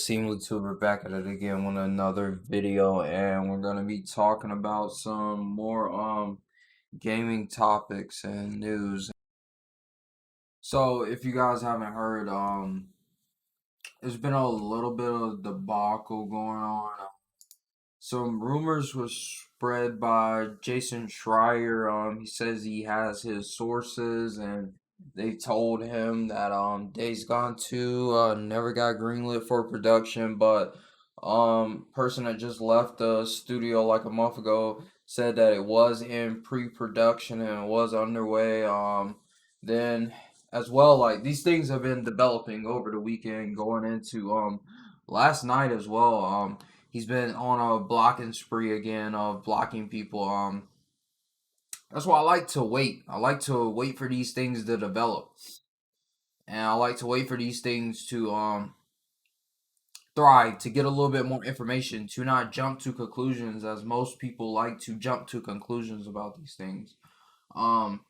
Seemlytuber back at it again with another video, and we're gonna be talking about some more gaming topics and news. So if you guys haven't heard, there's been a little bit of debacle going on. Some rumors was spread by Jason Schreier. He says he has his sources, and they told him that Days Gone 2 never got greenlit for production, but person that just left the studio like a month ago said that it was in pre-production and it was underway. Then as well, like these things have been developing over the weekend, going into last night as well. He's been on a blocking spree again of blocking people. That's why I like to wait. I like to wait for these things to develop, and I like to wait for these things to thrive, to get a little bit more information, to not jump to conclusions as most people like to jump to conclusions about these things. Um,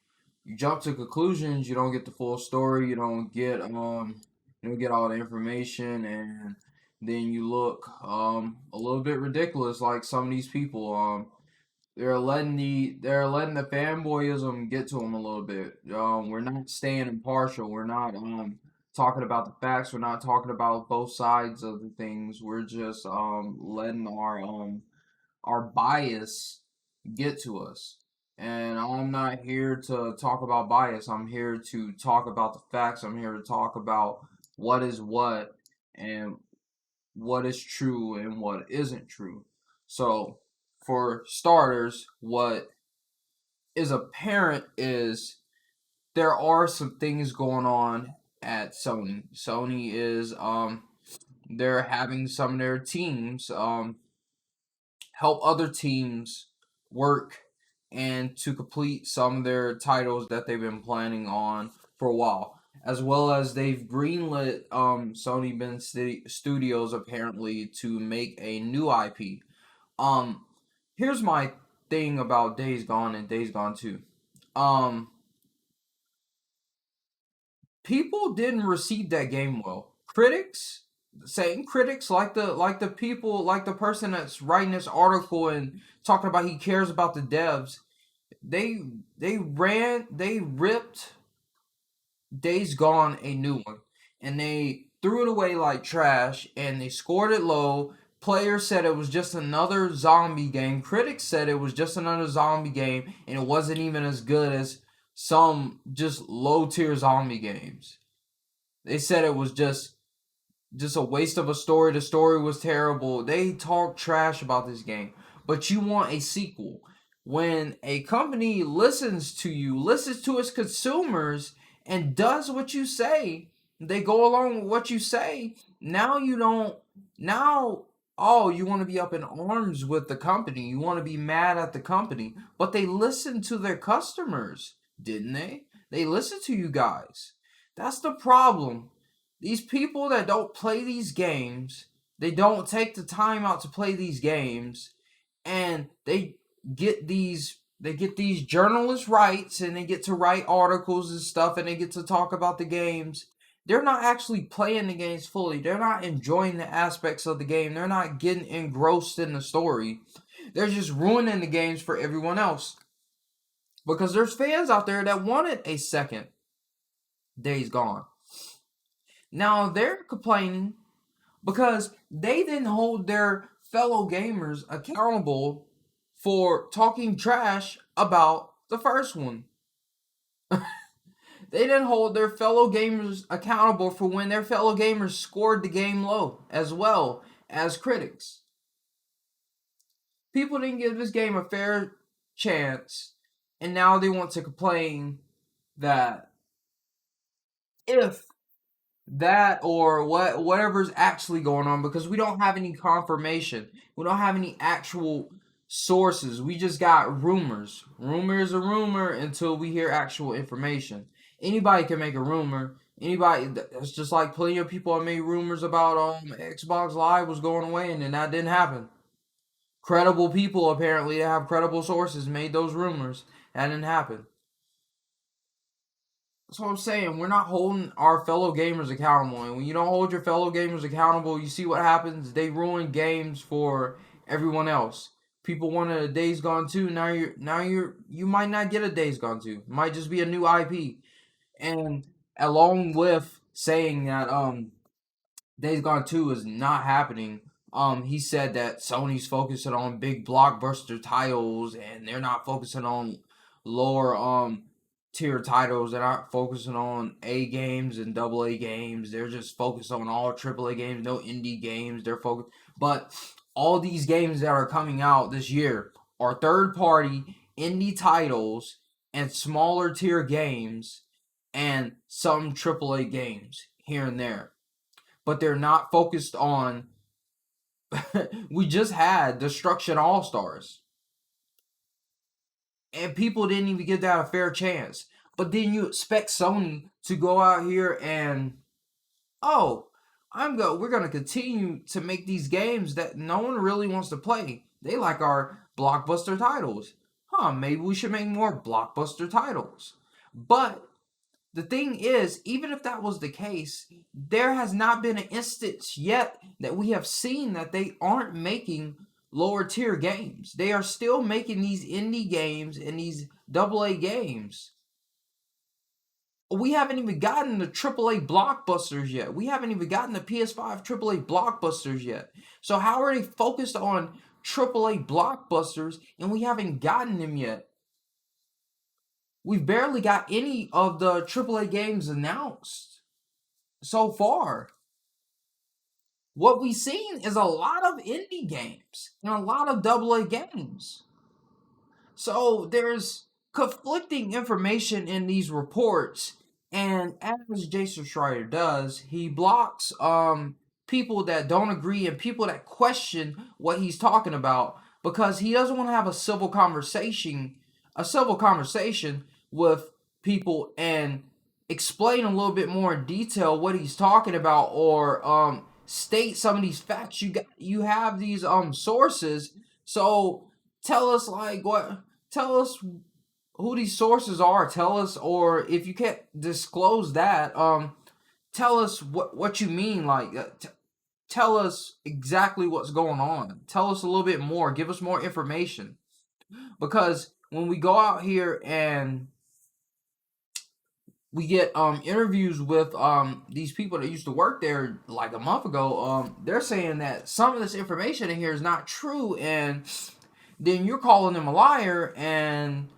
you jump to conclusions, you don't get the full story, you don't get all the information, and then you look a little bit ridiculous like some of these people. They're letting the fanboyism get to them a little bit. We're not staying impartial. We're not talking about the facts. We're not talking about both sides of the things. We're just letting our bias get to us. And I'm not here to talk about bias. I'm here to talk about the facts. I'm here to talk about what is what and what is true and what isn't true. So, for starters, what is apparent is there are some things going on at Sony. Sony is they're having some of their teams help other teams work and to complete some of their titles that they've been planning on for a while. As well as they've greenlit Sony Ben Studios apparently to make a new IP. Um, Here's my thing about Days Gone and Days Gone 2. Um, People didn't receive that game well. Critics, same critics like the people like the person that's writing this article and talking about he cares about the devs. They they ripped Days Gone a new one, and they threw it away like trash, and they scored it low. Players said it was just another zombie game. Critics said it was just another zombie game, and it wasn't even as good as some just low tier zombie games. They said it was just a waste of a story. The story was terrible. They talk trash about this game. But you want a sequel. When a company listens to you, listens to its consumers, and does what you say, they go along with what you say. Now you don't. Now, oh, you want to be up in arms with the company. You want to be mad at the company. But they listened to their customers, didn't they? They listened to you guys. That's the problem. These people that don't play these games, they don't take the time out to play these games, and they get these journalist rights, and they get to write articles and stuff, and they get to talk about the games. They're not actually playing the games fully. They're not enjoying the aspects of the game. They're not getting engrossed in the story. They're just ruining the games for everyone else. Because there's fans out there that wanted a second Days Gone. Now they're complaining because they didn't hold their fellow gamers accountable for talking trash about the first one. They didn't hold their fellow gamers accountable for when their fellow gamers scored the game low, as well as critics. People didn't give this game a fair chance, and now they want to complain that if that or whatever's actually going on, because we don't have any confirmation. We don't have any actual sources. We just got rumors. Rumor is a rumor until we hear actual information. Anybody can make a rumor. Anybody, it's just like plenty of people have made rumors about Xbox Live was going away, and then that didn't happen. Credible people apparently that have credible sources made those rumors. That didn't happen. That's what I'm saying. We're not holding our fellow gamers accountable, and when you don't hold your fellow gamers accountable, you see what happens. They ruin games for everyone else. People wanted a Days Gone 2. You might not get a Days Gone 2. It might just be a new IP. And along with saying that Days Gone 2 is not happening. He said that Sony's focusing on big blockbuster titles and they're not focusing on lower tier titles. They're not focusing on A games and double A games. They're just focused on all triple A games, no indie games. They're focused, but all these games that are coming out this year are third party indie titles and smaller tier games and some triple A games here and there, but they're not focused on. We just had Destruction All Stars, and people didn't even give that a fair chance. But then you expect Sony to go out here and, oh, we're gonna continue to make these games that no one really wants to play. They like our blockbuster titles. Huh, maybe we should make more blockbuster titles. But the thing is, even if that was the case, there has not been an instance yet that we have seen that they aren't making lower tier games. They are still making these indie games and these double A games. We haven't even gotten the triple A blockbusters yet. We haven't even gotten the PS5 triple A blockbusters yet. So how are they focused on triple A blockbusters and we haven't gotten them yet? We've barely got any of the AAA games announced so far. What we've seen is a lot of indie games and a lot of AA games. So there's conflicting information in these reports, and as Jason Schreier does, he blocks people that don't agree and people that question what he's talking about because he doesn't want to have a civil conversation with people and explain a little bit more in detail what he's talking about, or state some of these facts. You have these sources, so tell us tell us who these sources are. Tell us, or if you can't disclose that, tell us what you mean. Tell us exactly what's going on. Tell us a little bit more. Give us more information, because when we go out here and we get interviews with these people that used to work there like a month ago, they're saying that some of this information in here is not true, and then you're calling them a liar, and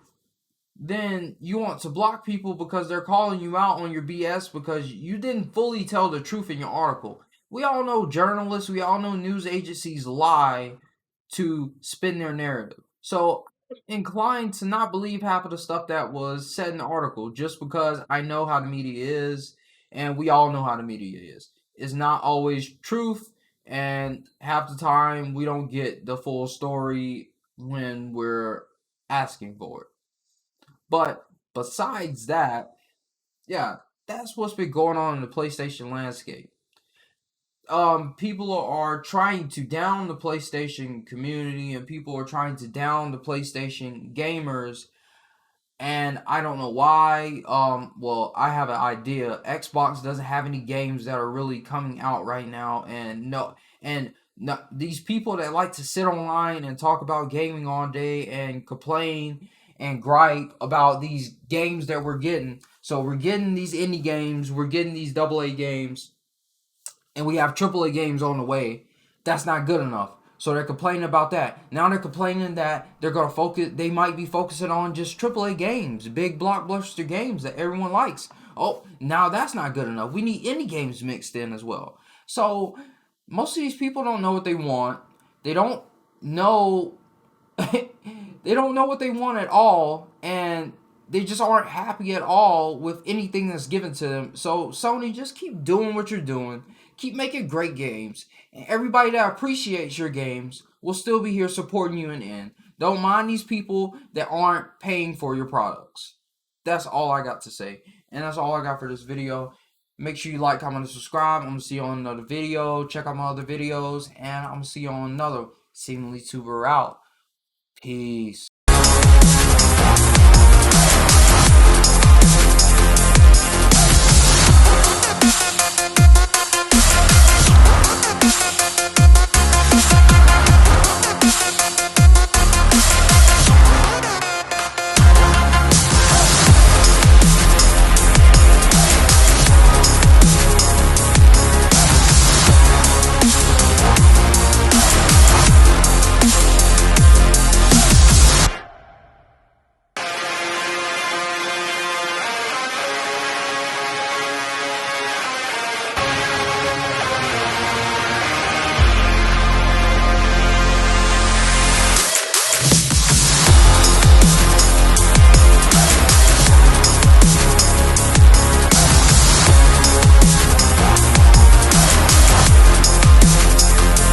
then you want to block people because they're calling you out on your BS because you didn't fully tell the truth in your article. We all know journalists, we all know news agencies lie to spin their narrative. So I'm inclined to not believe half of the stuff that was said in the article just because I know how the media is, and we all know how the media is. It's not always truth, and half the time we don't get the full story when we're asking for it. But besides that, yeah, that's what's been going on in the PlayStation landscape. People are trying to down the PlayStation community, and people are trying to down the PlayStation gamers, and I don't know why. Well, I have an idea. Xbox doesn't have any games that are really coming out right now, and no, these people that like to sit online and talk about gaming all day and complain and gripe about these games that we're getting. So we're getting these indie games, we're getting these AA games, and we have AAA games on the way. That's not good enough. So they're complaining about that. Now they're complaining that they're gonna focus. They might be focusing on just AAA games, big blockbuster games that everyone likes. Oh, now that's not good enough. We need indie games mixed in as well. So most of these people don't know what they want. They don't know. They don't know what they want at all, and they just aren't happy at all with anything that's given to them. So Sony, just keep doing what you're doing. Keep making great games, and everybody that appreciates your games will still be here supporting you in the end. Don't mind these people that aren't paying for your products. That's all I got to say, and that's all I got for this video. Make sure you like, comment, and subscribe. I'm gonna see you on another video. Check out my other videos, and I'm gonna see you on another Seemlytuber out. Peace.